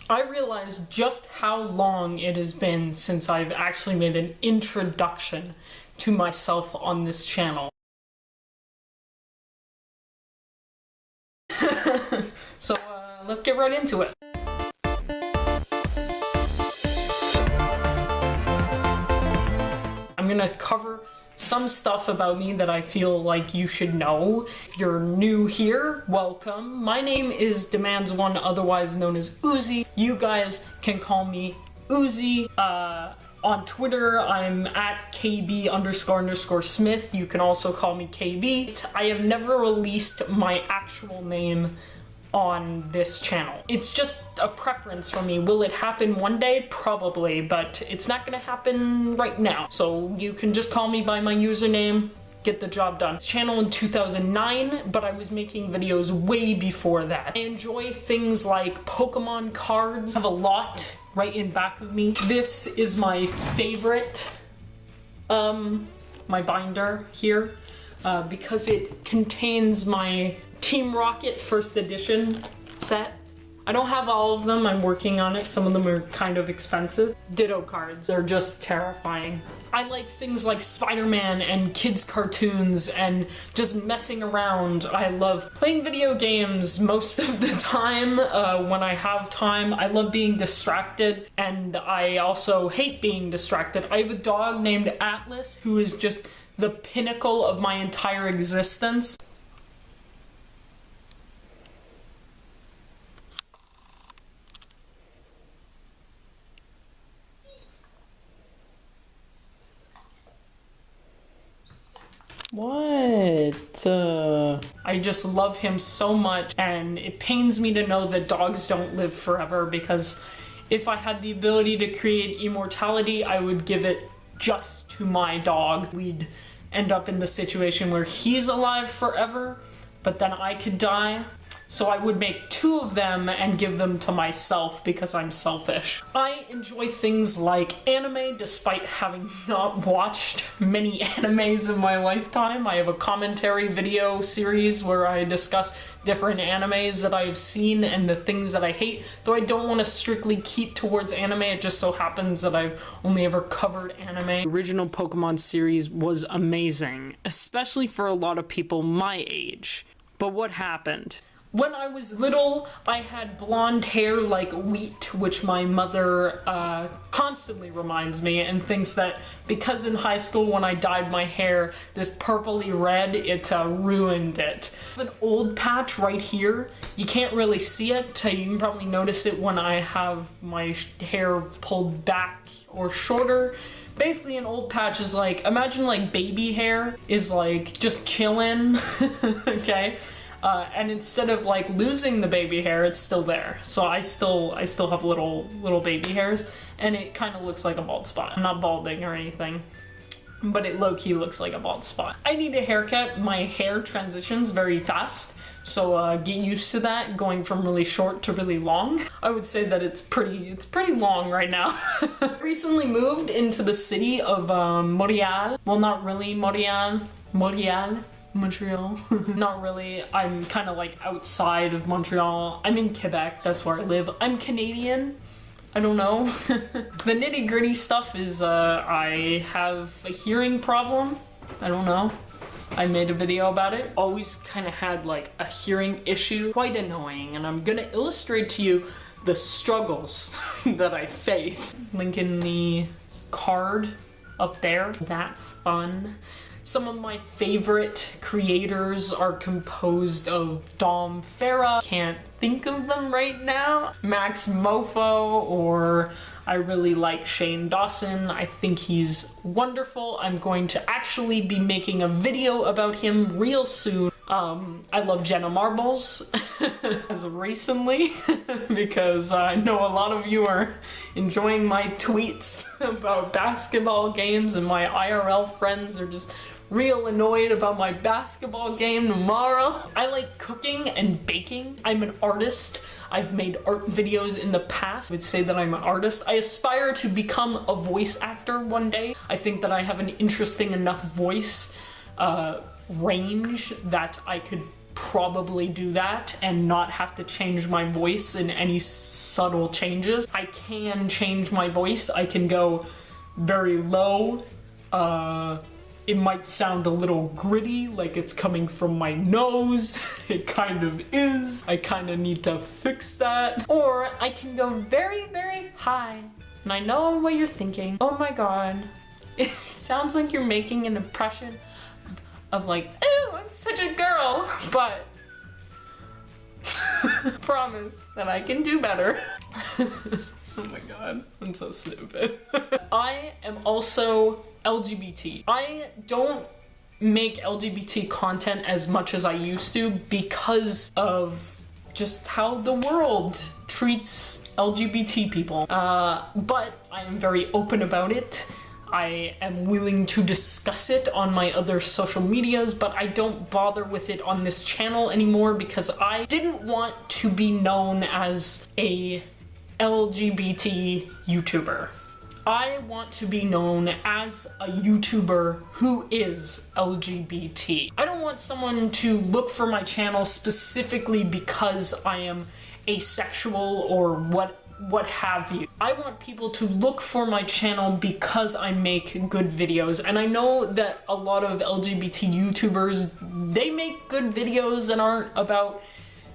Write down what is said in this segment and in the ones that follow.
I realized just how long it has been since I've actually made an introduction to myself on this channel. So let's get right into it. I'm gonna cover some stuff about me that I feel like you should know. If you're new here, welcome. My name is DumandsONE, otherwise known as Uzi. You guys can call me Uzi. On Twitter, I'm at KB__Smith. You can also call me KB. I have never released my actual name on this channel. It's just a preference for me. Will it happen one day? Probably, but it's not gonna happen right now. So you can just call me by my username, get the job done. Channel in 2009, but I was making videos way before that. I enjoy things like Pokemon cards. I have a lot right in back of me. This is my favorite, my binder here, because it contains my Team Rocket first edition set. I don't have all of them, I'm working on it. Some of them are kind of expensive. Ditto cards, they're just terrifying. I like things like Spider-Man and kids cartoons and just messing around. I love playing video games most of the time when I have time. I love being distracted, and I also hate being distracted. I have a dog named Atlas who is just the pinnacle of my entire existence. What? I just love him so much, and it pains me to know that dogs don't live forever, because if I had the ability to create immortality, I would give it just to my dog. We'd end up in the situation where he's alive forever, but then I could die. So I would make 2 of them and give them to myself because I'm selfish. I enjoy things like anime, despite having not watched many animes in my lifetime. I have a commentary video series where I discuss different animes that I've seen and the things that I hate. Though I don't want to strictly keep towards anime, it just so happens that I've only ever covered anime. The original Pokemon series was amazing, especially for a lot of people my age. But what happened? When I was little, I had blonde hair like wheat, which my mother constantly reminds me, and thinks that because in high school when I dyed my hair this purpley red, it ruined it. I have an old patch right here. You can't really see it. You can probably notice it when I have my hair pulled back or shorter. Basically, an old patch is like, imagine like baby hair is like just chillin', okay? And instead of like losing the baby hair, it's still there. So I still have little baby hairs, and it kind of looks like a bald spot. I'm not balding or anything, but it low-key looks like a bald spot. I need a haircut. My hair transitions very fast, so get used to that, going from really short to really long. I would say that it's pretty long right now. Recently moved into the city of Montreal. Well, not really Montreal. Montreal. Not really. I'm kind of like outside of Montreal. I'm in Quebec, that's where I live. I'm Canadian. I don't know. The nitty-gritty stuff is I have a hearing problem. I don't know. I made a video about it. Always kind of had like a hearing issue. Quite annoying, and I'm gonna illustrate to you the struggles that I face. Link in the card up there. That's fun. Some of my favorite creators are composed of Dom Farah. Can't think of them right now. Max Mofo, or I really like Shane Dawson. I think he's wonderful. I'm going to actually be making a video about him real soon. I love Jenna Marbles as of recently because I know a lot of you are enjoying my tweets about basketball games, and my IRL friends are just real annoyed about my basketball game tomorrow. I like cooking and baking. I'm an artist. I've made art videos in the past. I would say that I'm an artist. I aspire to become a voice actor one day. I think that I have an interesting enough voice range that I could probably do that and not have to change my voice in any subtle changes. I can change my voice. I can go very low. It might sound a little gritty, like it's coming from my nose. It kind of is. I kind of need to fix that. Or I can go very, very high. And I know what you're thinking. Oh my god. It sounds like you're making an impression of like, oh, I'm such a girl. But promise that I can do better. Oh my god, I'm so stupid. I am also LGBT. I don't make LGBT content as much as I used to because of just how the world treats LGBT people. But I am very open about it. I am willing to discuss it on my other social medias, but I don't bother with it on this channel anymore because I didn't want to be known as a LGBT YouTuber. I want to be known as a YouTuber who is LGBT. I don't want someone to look for my channel specifically because I am asexual or what have you. I want people to look for my channel because I make good videos, and I know that a lot of LGBT YouTubers, they make good videos that aren't about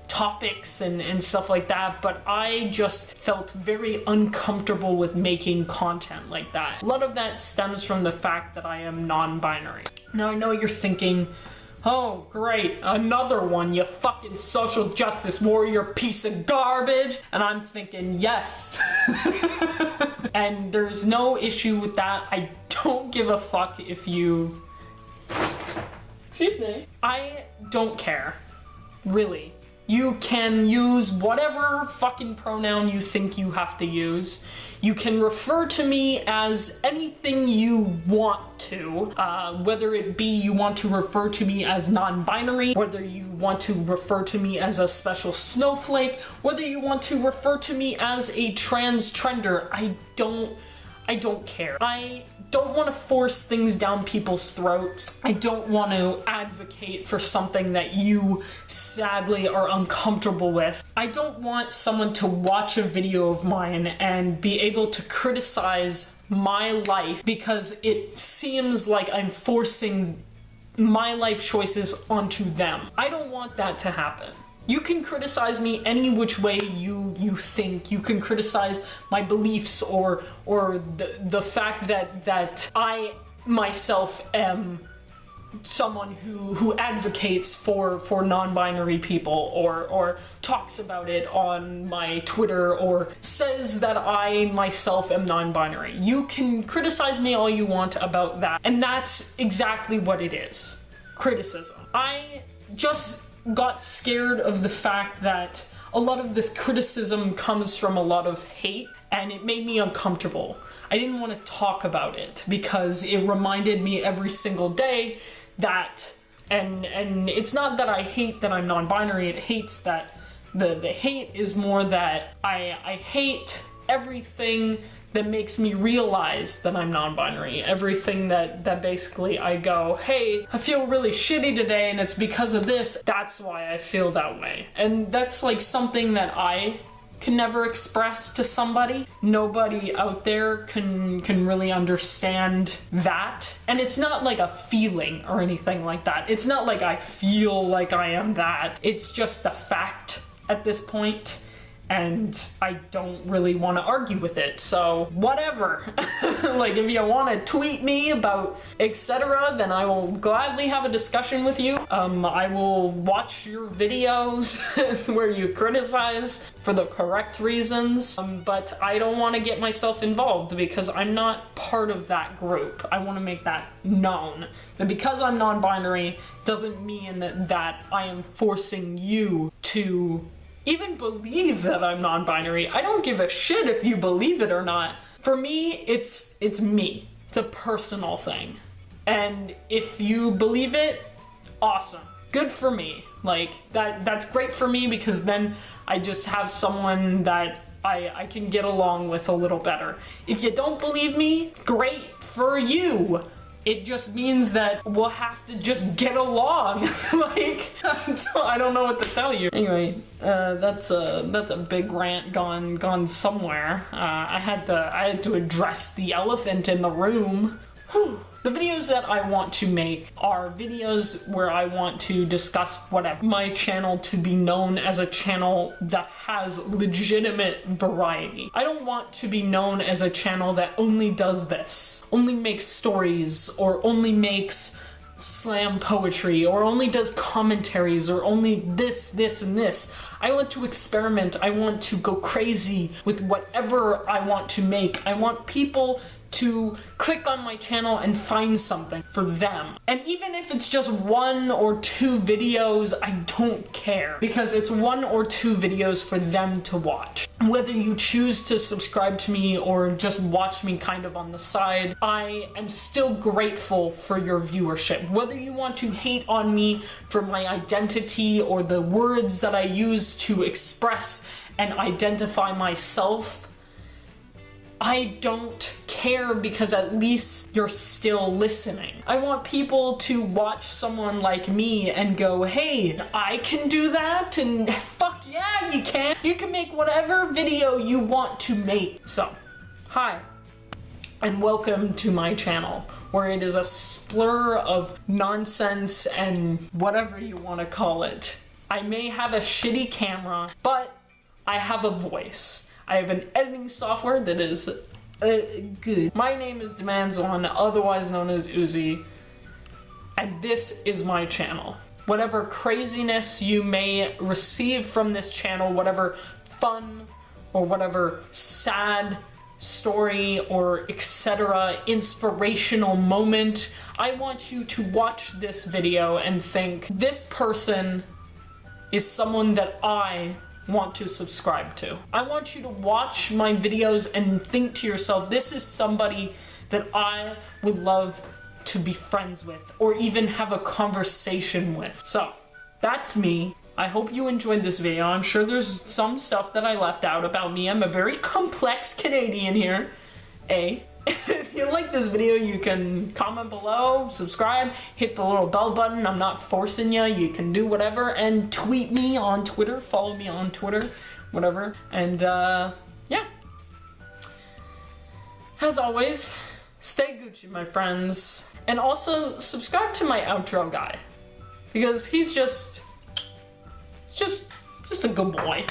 topics and stuff like that, but I just felt very uncomfortable with making content like that. A lot of that stems from the fact that I am non-binary. Now I know you're thinking, oh great, another one, you fucking social justice warrior piece of garbage. And I'm thinking, yes. And there's no issue with that. I don't give a fuck if you... Excuse me. I don't care. Really. You can use whatever fucking pronoun you think you have to use. You can refer to me as anything you want to, whether it be you want to refer to me as non-binary, whether you want to refer to me as a special snowflake, whether you want to refer to me as a transgender. I don't care. I don't want to force things down people's throats. I don't want to advocate for something that you sadly are uncomfortable with. I don't want someone to watch a video of mine and be able to criticize my life because it seems like I'm forcing my life choices onto them. I don't want that to happen. You can criticize me any which way you think. You can criticize my beliefs or the fact that I myself am someone who advocates for non-binary people or talks about it on my Twitter or says that I myself am non-binary. You can criticize me all you want about that, and that's exactly what it is. Criticism. I just got scared of the fact that a lot of this criticism comes from a lot of hate, and it made me uncomfortable. I didn't want to talk about it because it reminded me every single day that, and it's not that I hate that I'm non-binary, it hates that, the hate is more that I hate everything that makes me realize that I'm non-binary. Everything that basically I go, hey, I feel really shitty today and it's because of this. That's why I feel that way. And that's like something that I can never express to somebody. Nobody out there can really understand that. And it's not like a feeling or anything like that. It's not like I feel like I am that. It's just a fact at this point. And I don't really want to argue with it, so whatever. Like, if you want to tweet me about etc., then I will gladly have a discussion with you. I will watch your videos where you criticize for the correct reasons, but I don't want to get myself involved because I'm not part of that group. I want to make that known. That because I'm non-binary doesn't mean that I am forcing you to even believe that I'm non-binary. I don't give a shit if you believe it or not. For me, it's me. It's a personal thing. And if you believe it, awesome. Good for me. Like, that's great for me because then I just have someone that I can get along with a little better. If you don't believe me, great for you. it just means that we'll have to just get along. Like, I don't know what to tell you. Anyway, that's a big rant gone somewhere. I had to address the elephant in the room. Whew. The videos that I want to make are videos where I want to discuss whatever. My channel to be known as a channel that has legitimate variety. I don't want to be known as a channel that only does this, only makes stories, or only makes slam poetry, or only does commentaries, or only this, and this. I want to experiment. I want to go crazy with whatever I want to make. I want people to click on my channel and find something for them. And even if it's just 1 or 2 videos, I don't care, because it's 1 or 2 videos for them to watch. Whether you choose to subscribe to me or just watch me kind of on the side, I am still grateful for your viewership. Whether you want to hate on me for my identity or the words that I use to express and identify myself, I don't care, because at least you're still listening. I want people to watch someone like me and go, hey, I can do that, and fuck yeah, you can. You can make whatever video you want to make. So, hi, and welcome to my channel, where it is a splur of nonsense and whatever you want to call it. I may have a shitty camera, but I have a voice. I have an editing software that is good. My name is DumandsONE, otherwise known as Uzi, and this is my channel. Whatever craziness you may receive from this channel, whatever fun or whatever sad story or etc. inspirational moment, I want you to watch this video and think, this person is someone that I want to subscribe to. I want you to watch my videos and think to yourself, this is somebody that I would love to be friends with, or even have a conversation with. So, that's me. I hope you enjoyed this video. I'm sure there's some stuff that I left out about me. I'm a very complex Canadian here. If you like this video, you can comment below, subscribe, hit the little bell button. I'm not forcing you. You can do whatever, and tweet me on Twitter. Follow me on Twitter, whatever. And yeah. As always, stay Gucci, my friends. And also subscribe to my outro guy, because he's just a good boy.